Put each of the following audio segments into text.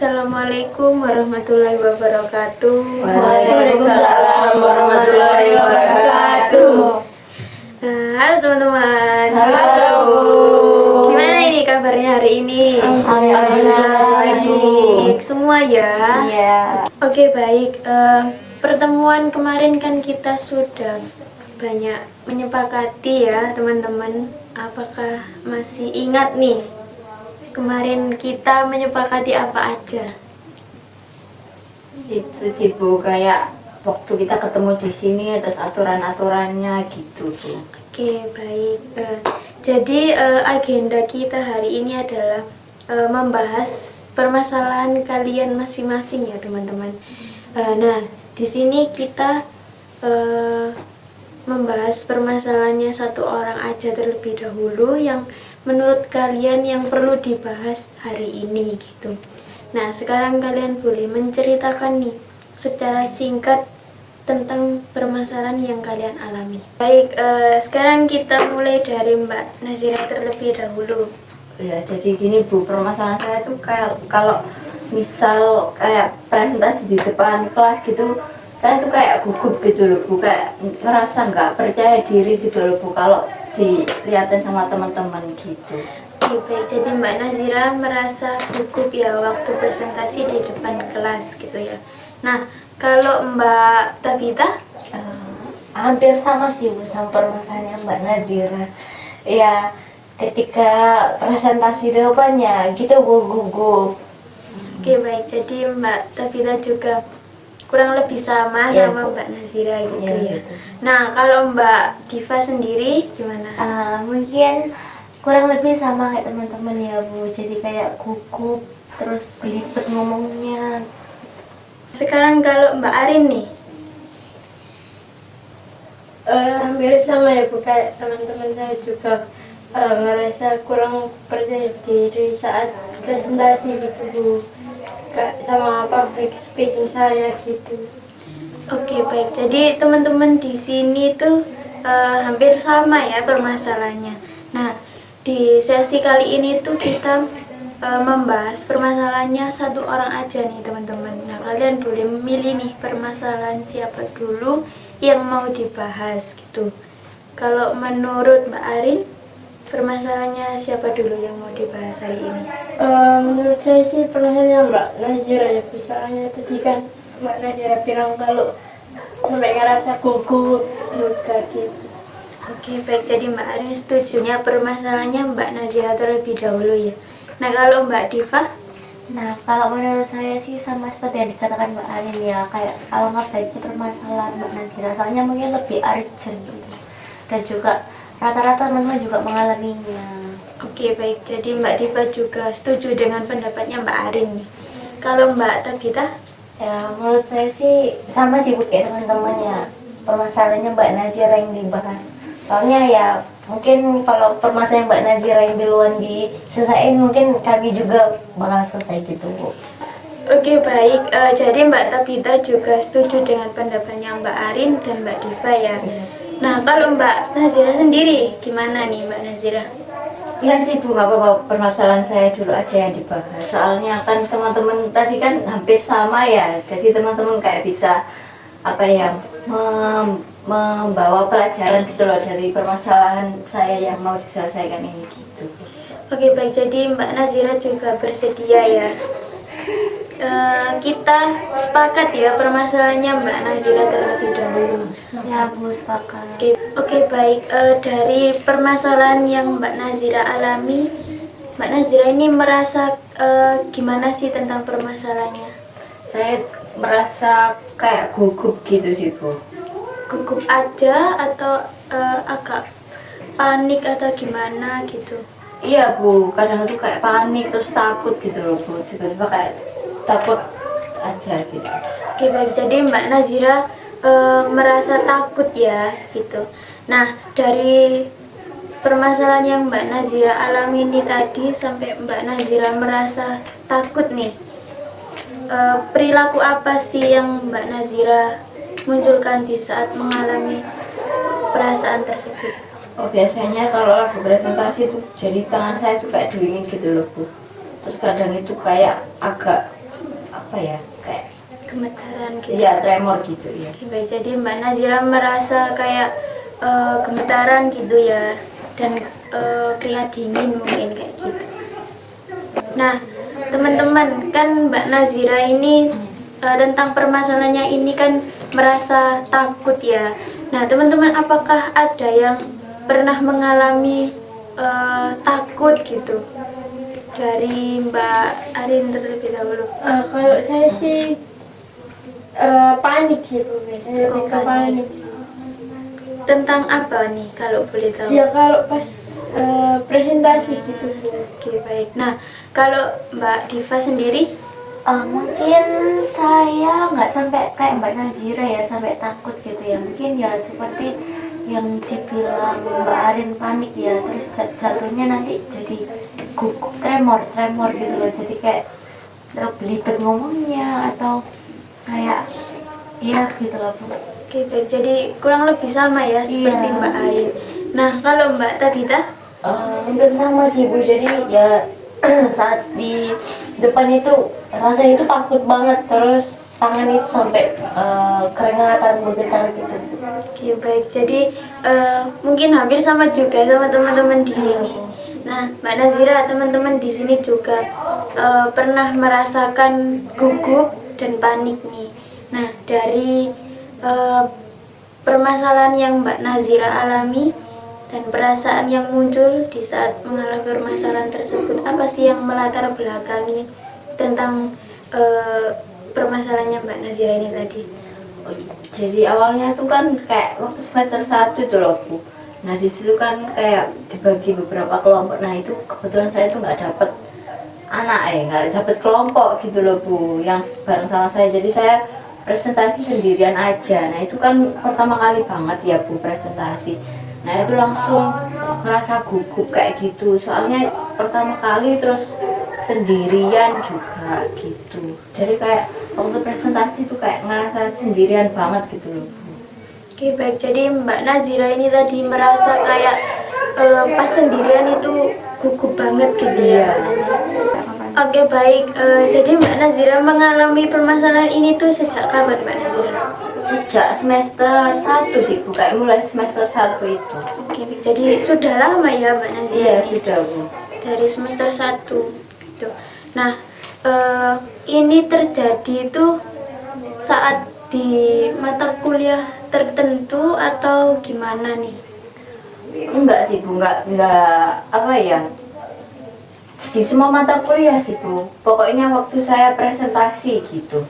Assalamualaikum warahmatullahi wabarakatuh. Waalaikumsalam warahmatullahi wabarakatuh. Halo teman-teman. Halo Bu. Gimana ini kabarnya hari ini? Alhamdulillah Ibu. Baik semua ya. Iya. Oke baik. Pertemuan kemarin kan kita sudah banyak menyepakati ya teman-teman. Apakah masih ingat nih? Kemarin kita menyepakati apa aja? Itu sih Bu, kayak waktu kita ketemu di sini terus aturan-aturannya gitu Bu. Oke, baik. Jadi agenda kita hari ini adalah membahas permasalahan kalian masing-masing ya teman-teman. Nah, di sini kita membahas permasalahannya satu orang aja terlebih dahulu yang menurut kalian yang perlu dibahas hari ini gitu. Nah, sekarang kalian boleh menceritakan nih secara singkat tentang permasalahan yang kalian alami. Baik, sekarang kita mulai dari Mbak Nazira terlebih dahulu. Ya, jadi gini Bu, permasalahan saya tuh kayak kalau misal kayak presentasi di depan kelas gitu, saya tuh kayak gugup gitu loh Bu, kayak ngerasa nggak percaya diri gitu loh Bu kalau dilihatin sama teman-teman gitu. Oke, baik. Jadi Mbak Nazira merasa gugup ya waktu presentasi di depan kelas gitu ya. Nah, kalau Mbak Tabita? Hampir sama sih Bu sama permasalahannya Mbak Nazira. Ya, ketika presentasi di depannya gitu Bu gugup. Oke, baik. Jadi Mbak Tabita juga kurang lebih sama Ya, sama Bu. Mbak Nazira gitu Ya, ya. gitu. Nah, kalau Mbak Diva sendiri gimana? Mungkin kurang lebih sama kayak teman-teman ya Bu. Jadi kayak gugup terus belibet ngomongnya. Sekarang kalau Mbak Arin nih, Hampir sama ya Bu, kayak teman-teman saya juga ngerasa kurang percaya diri saat presentasi gitu Bu, kayak sama public speaking saya gitu. oke baik. Jadi teman-teman di sini tuh hampir sama ya permasalahannya. Nah, di sesi kali ini tuh kita membahas permasalahannya satu orang aja nih teman-teman. Nah, kalian boleh memilih nih permasalahan siapa dulu yang mau dibahas gitu. Kalau menurut Mbak Arin, permasalahannya siapa dulu yang mau dibahas hari ini? Menurut saya sih permasalahannya Mbak Nazira ya Bu, soalnya tadi kan Mbak Nazira bilang kalau sampai ngerasa gugup juga gitu. Oke, baik. Jadi Mbak Arin setujunya permasalahannya Mbak Nazira terlebih dahulu ya. Nah, kalau Mbak Diva? Nah, kalau menurut saya sih sama seperti yang dikatakan Mbak Anin ya, kayak alangkah baiknya permasalahan Mbak Nazira, soalnya mungkin lebih urgent gitu. Dan juga rata-rata teman-teman juga mengalaminya. Oke, baik. Jadi Mbak Diva juga setuju dengan pendapatnya Mbak Arin nih. Kalau Mbak Tabita? Ya, menurut saya sih sama sih Bu kayak teman-teman ya. Permasalahannya Mbak Nazira yang dibahas. Soalnya ya mungkin kalau permasalahan Mbak Nazira yang duluan diselesaikan, mungkin kami juga bakal selesai gitu Bu. Oke, baik. Jadi Mbak Tabita juga setuju dengan pendapatnya Mbak Arin dan Mbak Diva ya. Nah, kalau Mbak Nazira sendiri gimana nih Mbak Nazira? Iya sih Bu, nggak apa-apa, permasalahan saya dulu aja yang dibahas. Soalnya kan teman-teman tadi kan hampir sama ya, jadi teman-teman kayak bisa apa ya membawa pelajaran gitu loh dari permasalahan saya yang mau diselesaikan ini gitu. Oke, baik. Jadi Mbak Nazira juga bersedia ya. Kita sepakat ya permasalahannya Mbak Nazira terlebih dahulu. Ya Bu, sepakat. Oke, baik. Dari permasalahan yang Mbak Nazira alami, Mbak Nazira ini merasa gimana sih tentang permasalahannya? Saya merasa kayak gugup gitu sih Bu. Gugup aja atau agak panik atau gimana gitu? Iya Bu, kadang itu kayak panik terus takut gitu loh Bu, tiba-tiba kayak takut aja gitu. Oke, baik. Jadi Mbak Nazira merasa takut ya gitu. Nah, dari permasalahan yang Mbak Nazira alami ini tadi sampai Mbak Nazira merasa takut nih, perilaku apa sih yang Mbak Nazira munculkan di saat mengalami perasaan tersebut? Oh biasanya kalau lagi presentasi tuh jadi tangan saya tuh kayak dingin gitu loh Bu. Terus kadang itu kayak agak apa ya, kayak Gemetaran gitu. ya tremor gitu ya. Oke, baik. Jadi Mbak Nazira merasa kayak gemetaran gitu ya, dan keringat dingin mungkin kayak gitu. Nah, teman-teman, kan Mbak Nazira ini tentang permasalahannya ini kan merasa takut ya. Nah, teman-teman, apakah ada yang pernah mengalami takut gitu? Dari Mbak Arin terlebih dahulu. Kalau saya sih panik sih Bu, lebih ke panik. Tentang apa nih kalau boleh tahu? Ya kalau pas presentasi gitu Bu. Oke, baik. Nah, kalau Mbak Diva sendiri, Mungkin saya nggak sampai kayak Mbak Nazira ya, sampai takut gitu ya. Mungkin ya seperti yang dibilang Mbak Arin panik ya, terus jatuhnya nanti jadi gugup, tremor gitu loh. Jadi kayak belibet ngomongnya atau kayak ya gitu loh Bu. oke, baik. Jadi kurang lebih sama ya seperti Iya. Mbak Arin. Nah, kalau Mbak Tabita, Hampir sama sih Bu, jadi ya saat di depan itu rasanya itu takut banget, terus tangan itu sampai keringatan bergetar gitu. oke, baik. Jadi mungkin hampir sama juga sama teman-teman di sini. Nah, Mbak Nazira, teman-teman di sini juga pernah merasakan gugup dan panik nih. Nah, dari permasalahan yang Mbak Nazira alami dan perasaan yang muncul di saat mengalami permasalahan tersebut, apa sih yang melatar belakangi tentang permasalahannya Mbak Nazira ini tadi? Jadi awalnya tuh kan kayak waktu semester 1 itu loh Bu. Nah di situ kan kayak dibagi beberapa kelompok. Nah itu kebetulan saya tuh nggak dapet nggak dapet kelompok gitu loh Bu, yang bareng sama saya. Jadi saya presentasi sendirian aja. Nah itu kan pertama kali banget ya Bu presentasi. Nah itu langsung ngerasa gugup kayak gitu. Soalnya pertama kali terus sendirian juga gitu. Jadi kayak waktu presentasi tuh kayak ngerasa sendirian banget gitu loh Bu. Oke, baik. Jadi Mbak Nazira ini tadi merasa kayak pas sendirian itu gugup banget gitu ya. Iya. Oke, baik. Jadi Mbak Nazira mengalami permasalahan ini tuh sejak kapan Mbak Nazira? Sejak semester 1 sih Bu, kayak mulai semester 1 itu. Oke, jadi sudah lama ya Mbak Nazira? Iya sudah Bu. Dari semester 1 gitu. Nah, ini terjadi itu saat di mata kuliah tertentu atau gimana nih? Enggak sih Bu, enggak apa ya, di semua mata kuliah sih Bu. Pokoknya waktu saya presentasi gitu.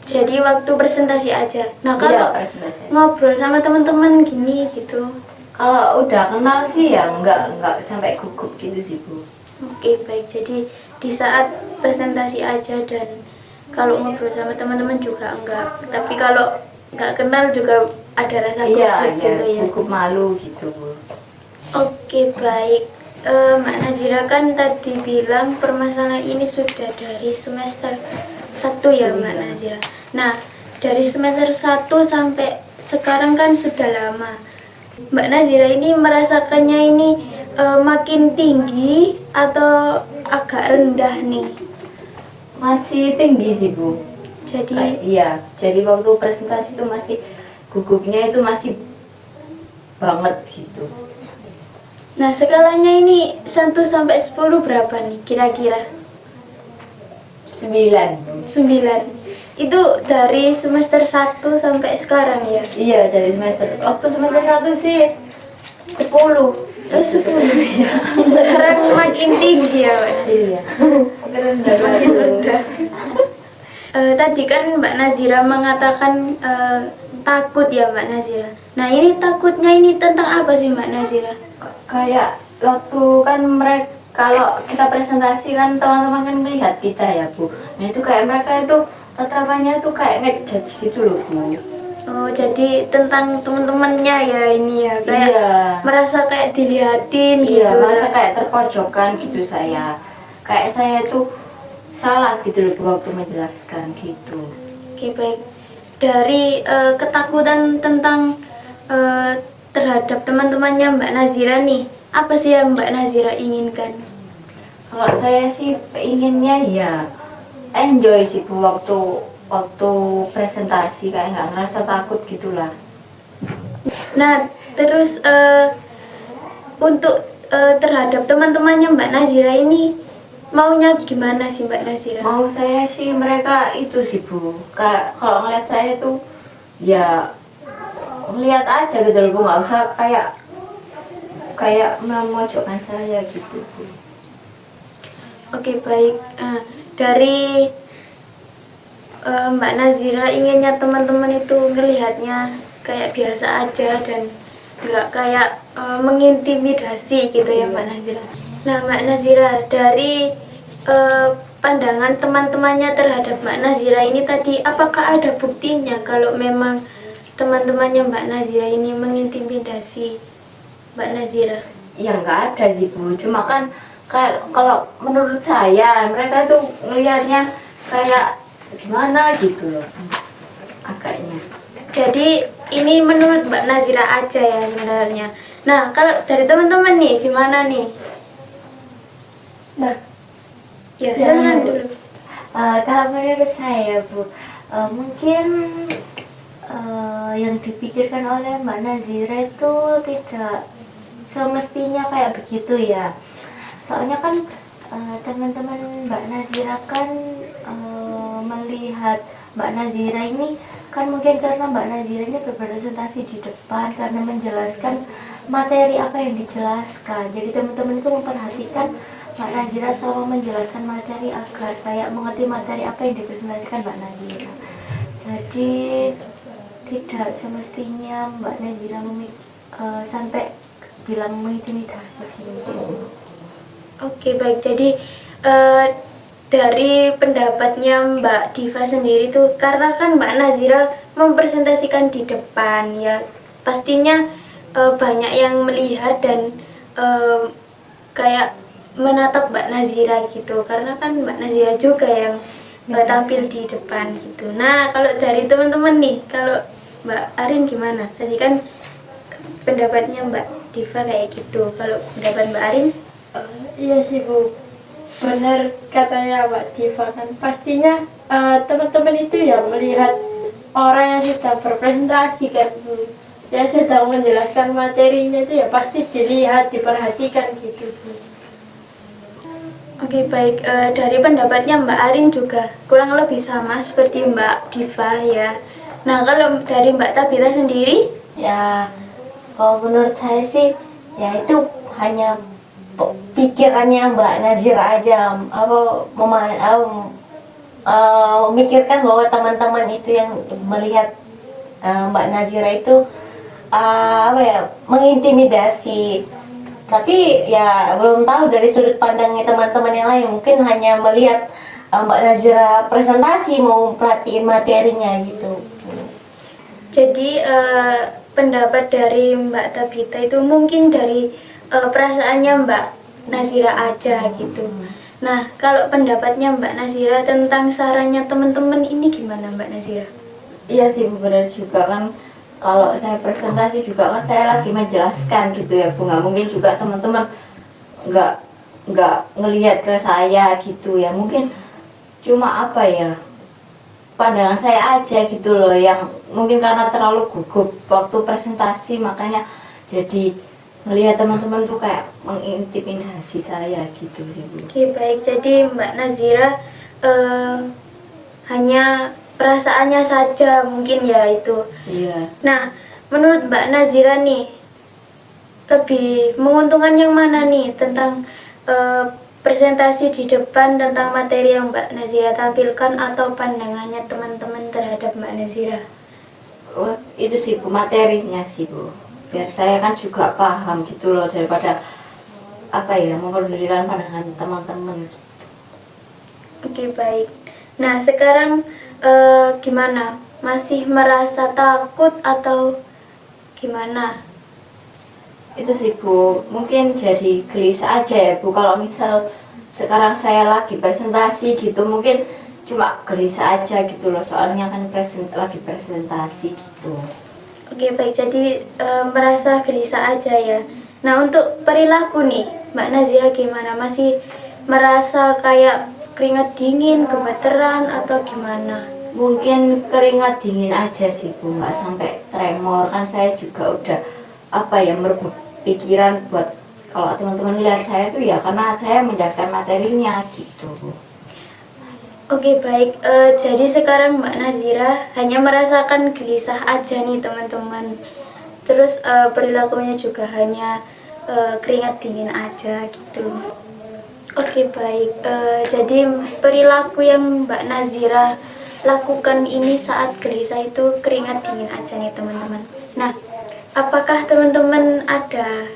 Jadi waktu presentasi aja. Nah, Iya, kalau presentasi. ngobrol sama teman-teman gini gitu. Kalau udah kenal sih ya enggak sampai gugup gitu sih Bu. Oke, baik. Jadi di saat presentasi aja, dan kalau ngobrol sama teman-teman juga enggak. Tapi kalau nggak kenal juga ada rasa Iya, gugup ya, gitu ya. gugup malu gitu Bu. Oke, baik. Mbak Nazira kan tadi bilang permasalahan ini sudah dari semester 1 ya Mbak Iya. Nazira. Nah, dari semester 1 sampai sekarang kan sudah lama. Mbak Nazira ini merasakannya ini makin tinggi atau agak rendah nih? Masih tinggi sih Bu. Jadi Iya, jadi waktu presentasi itu masih gugupnya itu masih banget gitu. nah, skalanya ini 1 sampai 10 berapa nih kira-kira? 9. 9. Itu dari semester 1 sampai sekarang ya? Iya, dari waktu semester 1 sih 10. 10. Sekarang makin tinggi ya Mbak. Iya. Makin rendah. Tadi kan Mbak Nazira mengatakan takut ya Mbak Nazira. Nah, ini takutnya ini tentang apa sih Mbak Nazira? Kayak waktu kan mereka, kalau kita presentasi kan teman-teman kan melihat kita ya Bu. Nah itu kayak mereka itu tatapannya tuh kayak ngejudge gitu loh Bu. Oh, jadi tentang teman-temannya ya ini ya, kayak Iya. merasa kayak dilihatin Iya, gitu. merasa kayak terpojokan gitu saya. Kayak saya tuh salah gitu loh Bu waktu menjelaskan gitu. Oke, baik. Dari ketakutan tentang terhadap teman-temannya Mbak Nazira nih, apa sih yang Mbak Nazira inginkan? Kalau saya sih inginnya ya enjoy sih Bu waktu presentasi, kayak nggak ngerasa takut gitulah. Nah, terus untuk terhadap teman-temannya Mbak Nazira ini maunya gimana sih Mbak Nazira? Mau saya sih mereka itu sih Bu, kayak kalau ngeliat saya tuh ya ngeliat aja gitu loh Bu, nggak usah kayak memojokkan saya gitu Bu. Oke, baik. Dari Mbak Nazira inginnya teman-teman itu ngelihatnya kayak biasa aja dan nggak kayak mengintimidasi gitu ya Mbak Nazira. Nah, Mbak Nazira, dari pandangan teman-temannya terhadap Mbak Nazira ini tadi, apakah ada buktinya kalau memang teman-temannya Mbak Nazira ini mengintimidasi Mbak Nazira? Ya nggak ada sih Bu, cuma kan kalau menurut saya mereka tuh ngelihatnya kayak gimana gitu loh agaknya. Jadi ini menurut Mbak Nazira aja ya sebenarnya. Nah, kalau dari teman-teman nih gimana nih? Nah, Ya, Ya, silakan dulu. Kalau menurut saya Bu, mungkin yang dipikirkan oleh Mbak Nazira itu tidak semestinya kayak begitu ya. Soalnya kan teman-teman Mbak Nazira kan melihat Mbak Nazira ini kan mungkin karena Mbak Nazira ini berpresentasi di depan karena menjelaskan materi apa yang dijelaskan. Jadi teman-teman itu memperhatikan Mbak Nazira selalu menjelaskan materi agar kayak mengerti materi apa yang dipresentasikan Mbak Nazira. Jadi tidak semestinya Mbak Nazira sampai bilang mengintimidasi gitu. Oke, baik. Jadi dari pendapatnya Mbak Diva sendiri tuh, karena kan Mbak Nazira mempresentasikan di depan ya, pastinya banyak yang melihat dan kayak menatap Mbak Nazira gitu, karena kan Mbak Nazira juga yang tampil di depan gitu. Nah, kalau dari teman-teman nih, kalau Mbak Arin gimana? Tadi kan pendapatnya Mbak Diva kayak gitu, kalau pendapat Mbak Arin? iya sih Bu, benar katanya Mbak Diva kan. Pastinya teman-teman itu ya melihat orang yang sedang berpresentasi kan Bu, yang sedang menjelaskan materinya itu ya pasti dilihat, diperhatikan gitu Bu. Oke, baik. Dari pendapatnya Mbak Arin juga kurang lebih sama seperti Mbak Diva ya. Nah, kalau dari Mbak Tabita sendiri? Ya, kalau menurut saya sih ya itu hanya pikirannya Mbak Nazira aja, memikirkan bahwa teman-teman itu yang melihat Mbak Nazira itu mengintimidasi. Tapi ya belum tahu dari sudut pandangnya teman-teman yang lain, mungkin hanya melihat Mbak Nazira presentasi mau perhatiin materinya gitu. Jadi pendapat dari Mbak Tabita itu mungkin dari perasaannya Mbak Nazira aja gitu. Nah, kalau pendapatnya Mbak Nazira tentang sarannya teman-teman ini gimana Mbak Nazira? Iya sih Bu, benar juga kan. Kalau saya presentasi juga kan saya lagi menjelaskan gitu ya Bu, nggak mungkin juga teman-teman nggak ngelihat ke saya gitu ya. Mungkin cuma apa ya, pandangan saya aja gitu loh, yang mungkin karena terlalu gugup waktu presentasi makanya jadi melihat teman-teman tuh kayak mengintimidasi saya gitu sih Bu. Oke, baik. Jadi Mbak Nazira hanya perasaannya saja mungkin ya itu. Iya. Nah, menurut Mbak Nazira nih, lebih menguntungkan yang mana nih tentang presentasi di depan tentang materi yang Mbak Nazira tampilkan atau pandangannya teman-teman terhadap Mbak Nazira? Oh, itu sih Bu, materinya sih Bu. Biar saya kan juga paham gitu loh, daripada apa ya, memperdulikan pandangan teman-teman. Oke, baik. Nah, sekarang gimana? Masih merasa takut atau gimana? Itu sih Bu, mungkin jadi gelisah aja ya Bu, kalau misal sekarang saya lagi presentasi gitu, mungkin cuma gelisah aja gitu loh, soalnya kan lagi presentasi gitu. Oke, baik. Jadi merasa gelisah aja ya. Nah, untuk perilaku nih, Mbak Nazira gimana? Masih merasa kayak keringat dingin, gemeteran atau gimana? Mungkin keringat dingin aja sih Bu, nggak sampai tremor. Kan saya juga udah merebut pikiran buat kalau teman-teman lihat saya tuh ya karena saya menjelaskan materinya gitu Bu. Oke baik, jadi sekarang Mbak Nazira hanya merasakan gelisah aja nih teman-teman. Terus perilakunya juga hanya keringat dingin aja gitu. Oke baik, jadi perilaku yang Mbak Nazira lakukan ini saat gelisah itu keringat dingin aja nih teman-teman. Nah, apakah teman-teman ada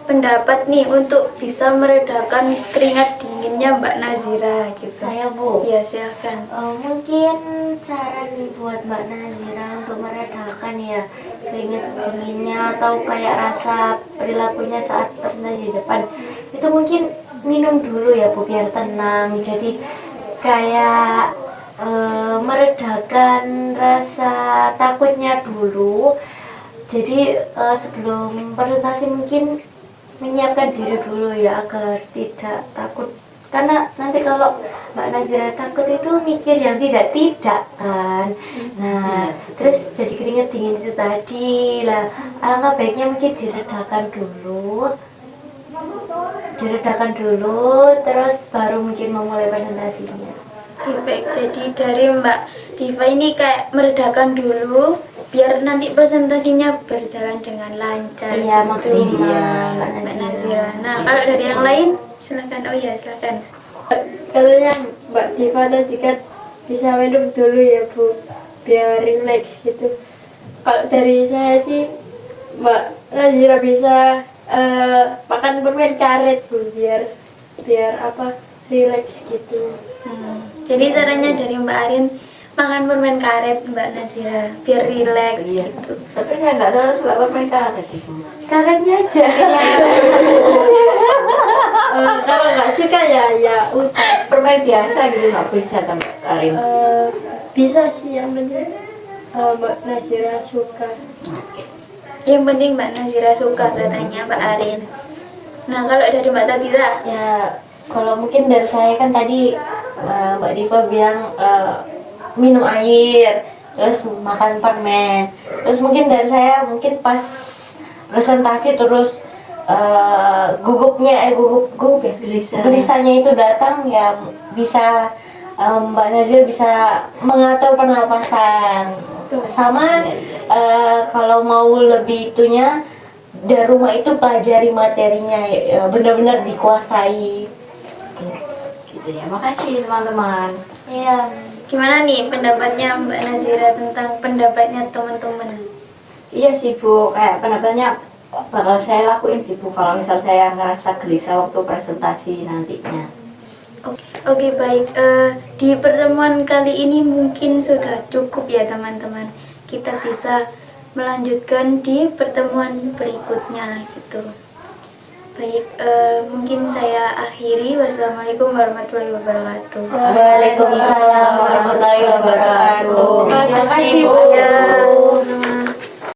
pendapat nih untuk bisa meredakan keringat dinginnya Mbak Nazira gitu? Saya Bu. Ya silahkan. Mungkin saran nih buat Mbak Nazira untuk meredakan ya keringat dinginnya atau kayak rasa perilakunya saat presentasi di depan itu mungkin minum dulu ya Bu biar tenang, jadi kayak meredakan rasa takutnya dulu. Jadi sebelum presentasi mungkin menyiapkan diri dulu ya agar tidak takut, karena nanti kalau Mbak Nazira takut itu mikir yang tidak kan. Nah terus jadi keringet dingin itu tadi lah, alangkah baiknya mungkin diredakan dulu terus baru mungkin memulai presentasinya. Oke baik, jadi dari Mbak Diva ini kayak meredakan dulu biar nanti presentasinya berjalan dengan lancar. Iya, gitu. maksimal, Iya, Mbak Mbak Nazira. Nazira. Nah kalau dari yang lain silakan. Oh iya silakan. Kalau yang Mbak Diva tadi kan bisa minum dulu ya Bu, biar rileks gitu. Kalau dari saya sih Mbak Nazira bisa makan permen karet Bu, biar rileks gitu. Jadi sarannya dari Mbak Arin makan permen karet Mbak Nazira biar rileks Iya. gitu. Tapi saya nggak terlalu suka permen karet itu. Karetnya aja. Kalau nggak suka ya udah. Permen biasa gitu nggak bisa tambah Karin. Bisa sih, yang penting Mbak Nazira suka. Yang penting Mbak Nazira suka katanya Mbak Arin. Nah kalau dari Mbak Tabita, Ya kalau mungkin dari saya kan tadi Mbak Diva bilang minum air, terus makan permen. Terus mungkin dari saya mungkin pas presentasi terus gugup ya gelisahnya itu datang ya bisa Mbak Nazir bisa mengatur pernapasan sama kalau mau lebih itunya dari rumah itu pelajari materinya benar-benar dikuasai. Gitu ya. Makasih teman-teman. Iya. gimana nih pendapatnya Mbak Nazira tentang pendapatnya teman-teman? Iya sih Bu, kayak pendapatnya bakal saya lakuin sih Bu kalau misal saya ngerasa gelisah waktu presentasi nantinya. Oke baik, di pertemuan kali ini mungkin sudah cukup ya teman-teman. Kita bisa melanjutkan di pertemuan berikutnya gitu. Baik, mungkin saya akhiri. Wassalamualaikum warahmatullahi wabarakatuh. Waalaikumsalam warahmatullahi wabarakatuh. Terima kasih, Bu. Ya,